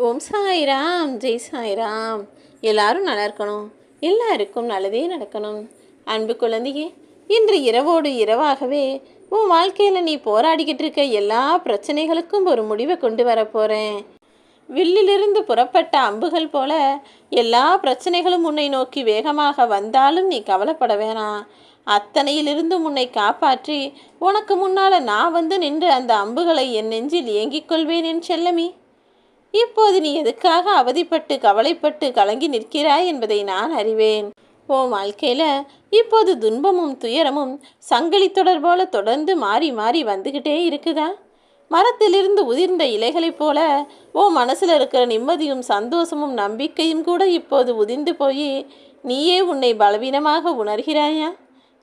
ஓம் சாய்ராம், ஜெய் சாய்ராம். எல்லாரும் நல்லா இருக்கணும், எல்லாருக்கும் நல்லதே நடக்கணும். அன்பு குழந்தையே, இன்று இரவோடு இரவாகவே உன் வாழ்க்கையில் நீ போராடிக்கிட்டு இருக்க எல்லா பிரச்சனைகளுக்கும் ஒரு முடிவை கொண்டு வர போகிறேன். வில்லிலிருந்து புறப்பட்ட அம்புகள் போல எல்லா பிரச்சனைகளும் உன்னை நோக்கி வேகமாக வந்தாலும் நீ கவலைப்பட வேணாம். அத்தனையிலிருந்து உன்னை காப்பாற்றி உனக்கு முன்னால் நான் வந்து நின்று அந்த அம்புகளை என் நெஞ்சில் ஏங்கிக் கொள்வேன் என் செல்லமி. இப்போது நீ எதுக்காக அவதிப்பட்டு கவலைப்பட்டு கலங்கி நிற்கிறாய் என்பதை நான் அறிவேன். உன் வாழ்க்கையில் இப்போது துன்பமும் துயரமும் சங்கிலி தொடர் போல தொடர்ந்து மாறி மாறி வந்துக்கிட்டே இருக்குதா? மரத்திலிருந்து உதிர்ந்த இலைகளைப் போல உன் மனசில் இருக்கிற நிம்மதியும் சந்தோஷமும் நம்பிக்கையும் கூட இப்போது உதிர்ந்து போய் நீயே உன்னை பலவீனமாக உணர்கிறாயா?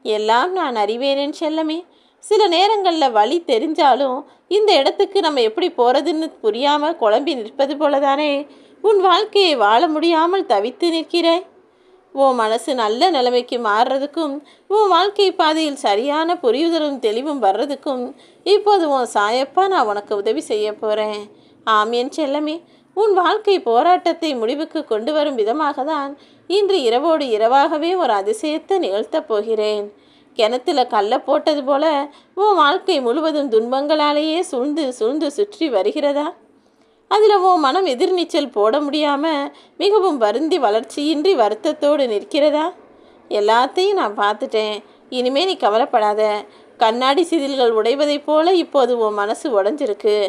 எல்லாம் நான் அறிவேனேன் செல்லமே. சில நேரங்களில் வழி தெரிஞ்சாலும் இந்த இடத்துக்கு நம்ம எப்படி போகிறதுன்னு புரியாமல் குழம்பி நிற்பது போலதானே உன் வாழ்க்கையை வாழ முடியாமல் தவித்து நிற்கிறாய். உன் மனசு நல்ல நிலைமைக்கு மாறுறதுக்கும் உன் வாழ்க்கை பாதையில் சரியான புரியுதலும் தெளிவும் வர்றதுக்கும் இப்போது உன் சாயப்பா நான் உனக்கு உதவி செய்ய போகிறேன். ஆமியன் செல்லமே, உன் வாழ்க்கை போராட்டத்தை முடிவுக்கு கொண்டு வரும் விதமாக தான் இன்று இரவோடு இரவாகவே ஒரு அதிசயத்தை நிகழ்த்தப் போகிறேன். கிணத்துல கல்லை போட்டது போல உன் வாழ்க்கை முழுவதும் துன்பங்களாலேயே சூழ்ந்து சூழ்ந்து சுற்றி வருகிறதா? அதில் உன் மனம் எதிர்நீச்சல் போட முடியாமல் மிகவும் வருந்தி வளர்ச்சியின்றி வருத்தத்தோடு நிற்கிறதா? எல்லாத்தையும் நான் பார்த்துட்டேன், இனிமே நீ கவலைப்படாத. கண்ணாடி சிதில்கள் உடைவதைப் போல இப்போது உன் மனசு உடஞ்சிருக்கு.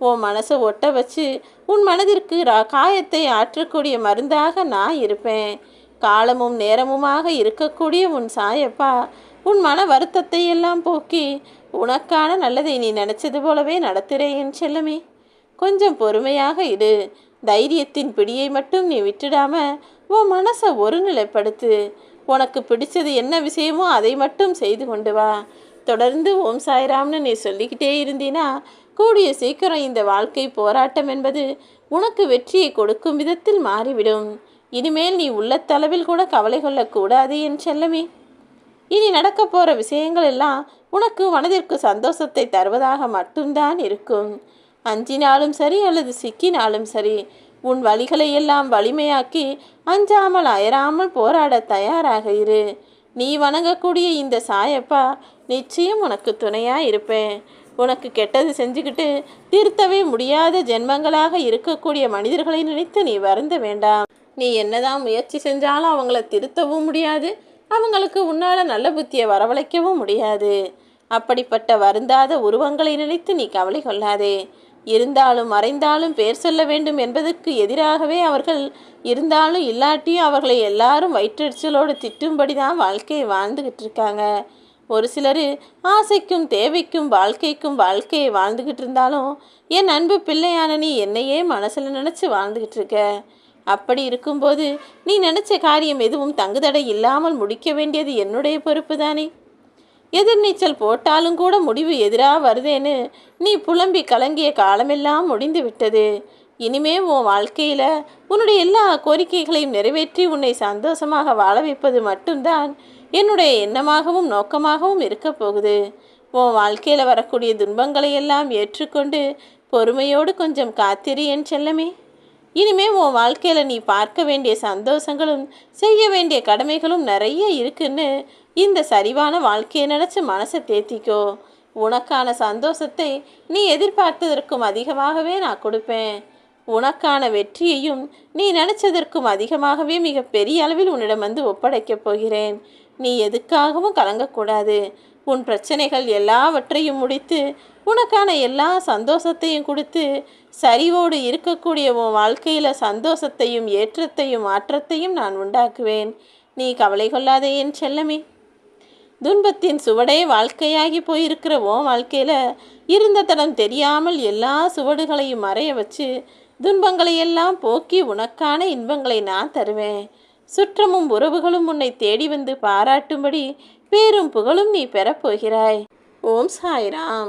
உன் மனசை ஒட்ட வச்சு உன் மனதிற்கு காயத்தை ஆற்றக்கூடிய மருந்தாக நான் இருப்பேன். காலமும் நேரமுமாக இருக்கக்கூடிய உன் சாயப்பா உன் மன வருத்தத்தை எல்லாம் போக்கி உனக்கான நல்லதை நீ நினச்சது போலவே நடத்துகிறேன் என் செல்லமே. கொஞ்சம் பொறுமையாக இரு. தைரியத்தின் பிடியை மட்டும் நீ விட்டுடாம உன் மனசை ஒருநிலைப்படுத்து. உனக்கு பிடிச்சது என்ன விஷயமோ அதை மட்டும் செய்து கொண்டு வா. தொடர்ந்து ஓம் சாய்ராம்னு நீ சொல்லிக்கிட்டே இருந்தீனா கூடிய சீக்கிரம் இந்த வாழ்க்கை போராட்டம் என்பது உனக்கு வெற்றியை கொடுக்கும் விதத்தில் மாறிவிடும். இனிமேல் நீ உள்ளத்தளவில் கூட கவலை கொள்ளக்கூடாது என் செல்லமே. இனி நடக்க போகிற விஷயங்கள் எல்லாம் உனக்கு மனதிற்கு சந்தோஷத்தை தருவதாக மட்டும்தான் இருக்கும். அஞ்சினாலும் சரி அல்லது சிக்கினாலும் சரி உன் வழிகளை எல்லாம் வலிமையாக்கி அஞ்சாமல் அயராமல் போராட தயாராக இரு. நீ வணங்கக்கூடிய இந்த சாயப்பா நிச்சயம் உனக்கு துணையாக இருப்பேன். உனக்கு கெட்டது செஞ்சுக்கிட்டு திருத்தவே முடியாத ஜென்மங்களாக இருக்கக்கூடிய மனிதர்களை நினைத்து நீ வருந்த வேண்டாம். நீ என்னதான் முயற்சி செஞ்சாலும் அவங்கள திருத்தவும் முடியாது, அவங்களுக்கு உன்னால் நல்ல புத்தியை வரவழைக்கவும் முடியாது. அப்படிப்பட்ட வருந்தாத உருவங்களை நினைத்து நீ கவலை கொள்ளாதே. இருந்தாலும் மறைந்தாலும் பேர் சொல்ல வேண்டும் என்பதற்கு எதிராகவே அவர்கள் இருந்தாலும் இல்லாட்டியும் அவர்களை எல்லாரும் வயிற்றெரிச்சலோடு திட்டும்படி தான் வாழ்க்கையை வாழ்ந்துக்கிட்டு இருக்காங்க. ஒரு சிலர் ஆசைக்கும் தேவைக்கும் வாழ்க்கையை வாழ்ந்துக்கிட்டு இருந்தாலும் என் அன்பு பிள்ளையான நீ என்னையே மனசில் நினச்சி வாழ்ந்துக்கிட்டு இருக்க. அப்படி இருக்கும்போது நீ நினச்ச காரியம் எதுவும் தங்குதடை இல்லாமல் முடிக்க வேண்டியது என்னுடைய பொறுப்பு தானே. எதிர்நீச்சல் போட்டாலும் கூட முடிவு எதிராக வருதேன்னு நீ புலம்பி கலங்கிய காலமெல்லாம் முடிந்து விட்டது. இனிமே உன் வாழ்க்கையில் உன்னுடைய எல்லா கோரிக்கைகளையும் நிறைவேற்றி உன்னை சந்தோஷமாக வாழ வைப்பது மட்டும்தான் என்னுடைய எண்ணமாகவும் நோக்கமாகவும் இருக்க போகுது. உன் வாழ்க்கையில் வரக்கூடிய துன்பங்களை எல்லாம் ஏற்றுக்கொண்டு பொறுமையோடு கொஞ்சம் காத்திரு என் செல்லமே. இனிமே உன் வாழ்க்கையில் நீ பார்க்க வேண்டிய சந்தோஷங்களும் செய்ய வேண்டிய கடமைகளும் நிறைய இருக்குன்னு இந்த சரிவான வாழ்க்கையை நினச்சி மனசை தேத்திக்கோ. உனக்கான சந்தோஷத்தை நீ எதிர்பார்த்ததற்கும் அதிகமாகவே நான் கொடுப்பேன். உனக்கான வெற்றியையும் நீ நினச்சதற்கும் அதிகமாகவே மிக பெரிய அளவில் உன்னிடம் வந்து ஒப்படைக்கப் போகிறேன். நீ எதுக்காகவும் கலங்கக்கூடாது. உன் பிரச்சனைகள் எல்லாவற்றையும் முடித்து உனக்கான எல்லா சந்தோஷத்தையும் கொடுத்து சரிவோடு இருக்கக்கூடிய உன் வாழ்க்கையில் சந்தோஷத்தையும் ஏற்றத்தையும் மாற்றத்தையும் நான் உண்டாக்குவேன். நீ கவலை கொள்ளாதே என் செல்லமே. துன்பத்தின் சுவடே வாழ்க்கையாகி போயிருக்கிற உன் வாழ்க்கையில் இருந்த தடம் தெரியாமல் எல்லா சுவடுகளையும் மறைய வச்சு துன்பங்களையெல்லாம் போக்கி உனக்கான இன்பங்களை நான் தருவேன். சுற்றமும் உறவுகளும் உன்னை தேடி வந்து பாராட்டும்படி பேரும் புகழும் நீ பெறப்போகிறாய். ஓம் சாய்ராம்.